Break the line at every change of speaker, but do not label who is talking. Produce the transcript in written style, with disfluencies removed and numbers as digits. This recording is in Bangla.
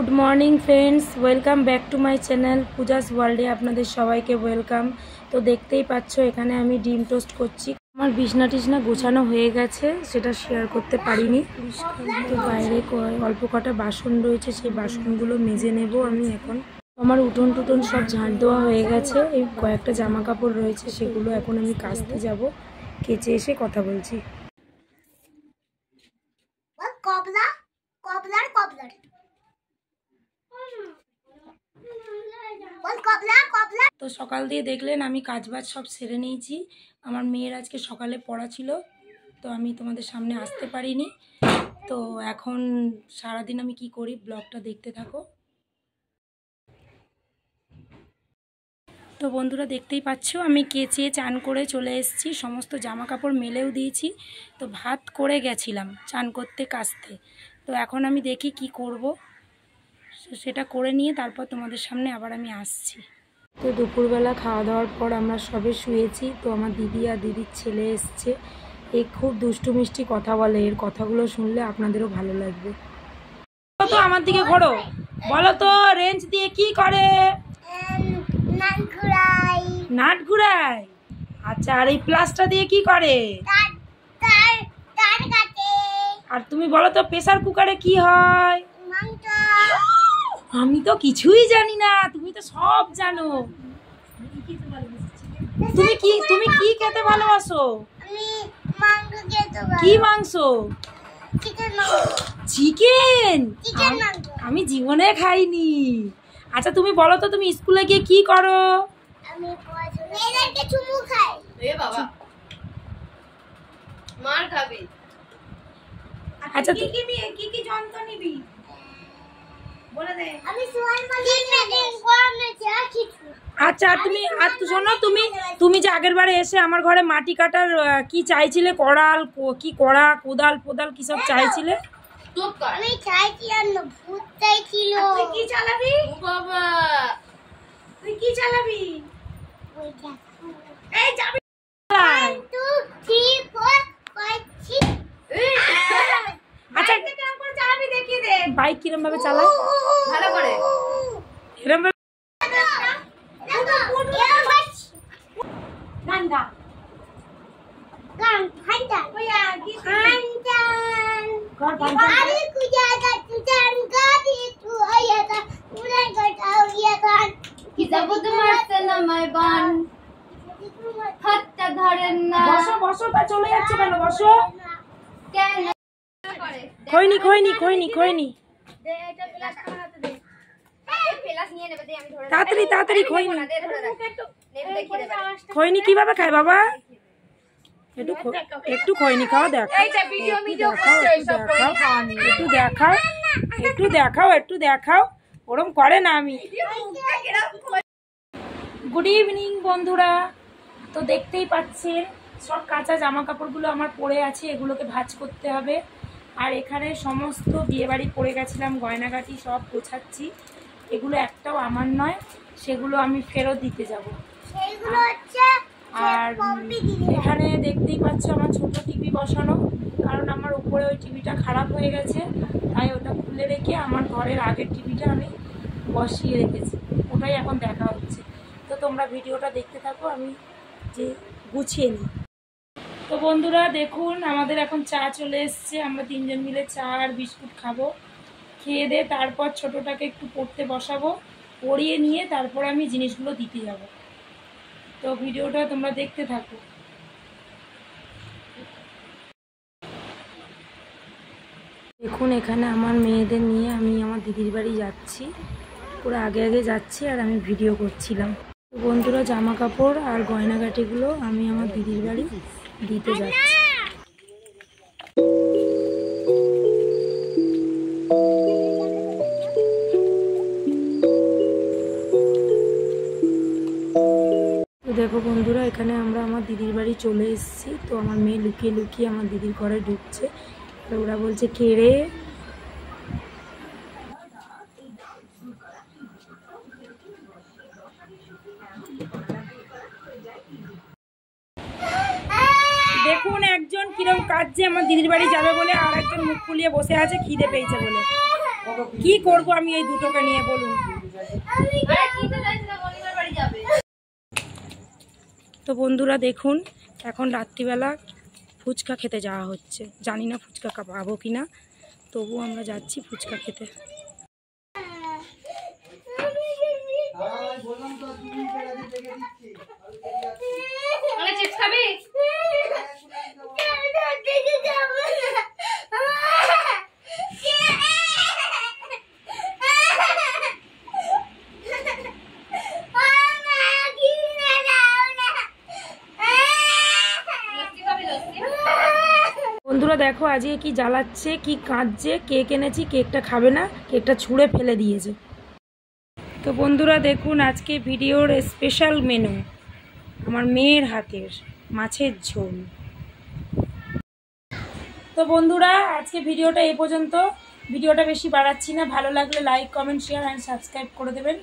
Good morning friends, welcome back to my channel Puja's ওয়ার্ল্ডে আপনাদের সবাইকে ওয়েলকাম। তো দেখতেই পাচ্ছ এখানে আমি ডিম টোস্ট করছি। আমার বিছনা টিছনা গোছানো হয়ে গেছে, সেটা শেয়ার করতে পারিনি। তো বাইরে অল্প কটা বাসন রয়েছে, সেই বাসনগুলো মেজে নেব আমি এখন। আমার উঠোন টুটন সব ঝাঁট দেওয়া হয়ে গেছে, এই কয়েকটা জামা কাপড় রয়েছে সেগুলো এখন আমি কাচতে যাব। কেচে এসে কথা বলছি। তো সকাল দিয়ে দেখলেন আমি কাজবাজ সব সেরে নিয়েছি। আমার মেয়ের আজকে সকালে পড়া ছিল, তো আমি তোমাদের সামনে আসতে পারিনি। তো এখন সারাদিন আমি কি করি ব্লগটা দেখতে থাকো। তো বন্ধুরা দেখতেই পাচ্ছ আমি কেচে চান করে চলে এসেছি, সমস্ত জামা কাপড় মেলেও দিয়েছি। তো ভাত করে গেছিলাম চান করতে কাচতে। তো এখন আমি দেখি কি করব, সেটা করে নিয়ে তারপর তোমাদের সামনে আবার আমি আসছি। তো দুপুরবেলা খাওয়া দাওয়ার পর আমরা সবে শুয়েছি। তো আমার দিদি আর দিদির ছেলে এসছে, এ খুব দুষ্টু মিষ্টি কথা বলে, এর কথাগুলো শুনলে আপনাদেরও ভালো লাগবে। তো আমার দিকে ঘোরো, বলো তো রেঞ্জ দিয়ে কি করে? নাট ঘুরায়। আচ্ছা, আর এই প্লাসটা দিয়ে কি করে? আর তুমি বলো তো প্রেসার কুকারে কি হয়? আমি তো কিছুই জানি না, তুমি তো সব জানো। তুমি কি খেতে ভালোবাসো? কি মাংস? চিকেন? আমি জীবনে খাইনি। আচ্ছা তুমি বলো তো তুমি স্কুলে গিয়ে কি করো? আচ্ছা কি যন্ত্র নিবি বলে দে। আচ্ছা তুমি শোনো, তুমি যে আগের বারে এসে আমার ঘরে মাটি কাটার কি চাইছিলে, কড়াল কি কড়া কোদাল ফোদাল কি সব চাইছিলে? আমি চাইছিলাম না, ভূত চাইছিল। তুই কি চালাবি? বাবা তুই কি চালাবি? এই যাবি 1 2 3 4 5 6। আচ্ছা কেমন করে চালাবি দেখিয়ে দে। বাইক কিরম ভাবে চালায় ভালো করে? এরম চলে যাচ্ছে কেন? বসো। খৈনি তাড়াতাড়ি খৈনি কিভাবে খায় বাবা? একটু খৈনি খাও, একটু দেখাও। ওরম করে না আমি। গুড ইভিনিং বন্ধুরা। তো দেখতেই পাচ্ছেন সব কাঁচা জামা কাপড়গুলো আমার পড়ে আছে, এগুলোকে ভাঁজ করতে হবে। আর এখানে সমস্ত বিয়েবাড়ি পরে গেছিলাম গয়নাগাটি সব গোছাচ্ছি। এগুলো একটাও আমার নয়, সেগুলো আমি ফেরত দিতে যাব। আর এখানে দেখতেই পাচ্ছ আমার ছোট টিভি বসানো, কারণ আমার উপরে ওই টিভিটা খারাপ হয়ে গেছে, তাই ওটা খুলে রেখে আমার ঘরের আগের টিভিটা আমি বসিয়ে রেখেছি, ওটাই এখন দেখা হচ্ছে। তো তোমরা ভিডিওটা দেখতে থাকো, আমি যে গুছিয়ে নিই। তো বন্ধুরা দেখুন আমাদের এখন চা চলে এসছে, আমরা 3 জন মিলে চা আর বিস্কুট খাবো। খেয়ে দিয়ে তারপর ছোটোটাকে একটু পড়তে বসাবো, পড়িয়ে নিয়ে তারপর আমি জিনিসগুলো দিতে যাব। তো ভিডিওটা তোমরা দেখতে থাকো। দেখুন এখানে আমার মেয়েদের নিয়ে আমি আমার দিদির বাড়ি যাচ্ছি, পুরো আগে যাচ্ছি আর আমি ভিডিও করছিলাম। তো বন্ধুরা জামা কাপড় আর গয়নাগাটিগুলো আমি আমার দিদির বাড়ি দিতে যাচ্ছি। দেখো বন্ধুরা এখানে আমরা আমার দিদির বাড়ি চলে এসেছি। তো আমার মেয়ে লুকিয়ে লুকিয়ে আমার দিদির ঘরে ঢুকছে, তো ওরা বলছে কে রে? দেখুন একজন কিরকম কাঁদছে আমার দিদির বাড়ি যাবে বলে, আর একজন মুখ ফুলিয়ে বসে আছে খিদে পেয়েছে বলে। কি করব আমি এই দুটোকে নিয়ে বলুন? তো বন্ধুরা দেখুন, এখন রাত্রিবেলা ফুচকা খেতে যাওয়া হচ্ছে। জানি না ফুচকা পাবো কিনা, তবু আমরা যাচ্ছি ফুচকা খেতে। বন্ধুরা দেখো আজকে কি জ্বালাচ্ছে, কি কাঁদছে। কেক এনেছি, কেকটা খাবে না, কেকটা ছুঁড়ে ফেলে দিয়েছে। তো বন্ধুরা দেখুন আজকে ভিডিওর স্পেশাল মেনু আমার মেয়ের হাতের মাছের ঝোল। তো বন্ধুরা আজকে ভিডিওটা এই পর্যন্ত। ভিডিওটা বেশি বাড়াচ্ছি না, ভালো লাগলে like, comment, share and subscribe করে দেবেন।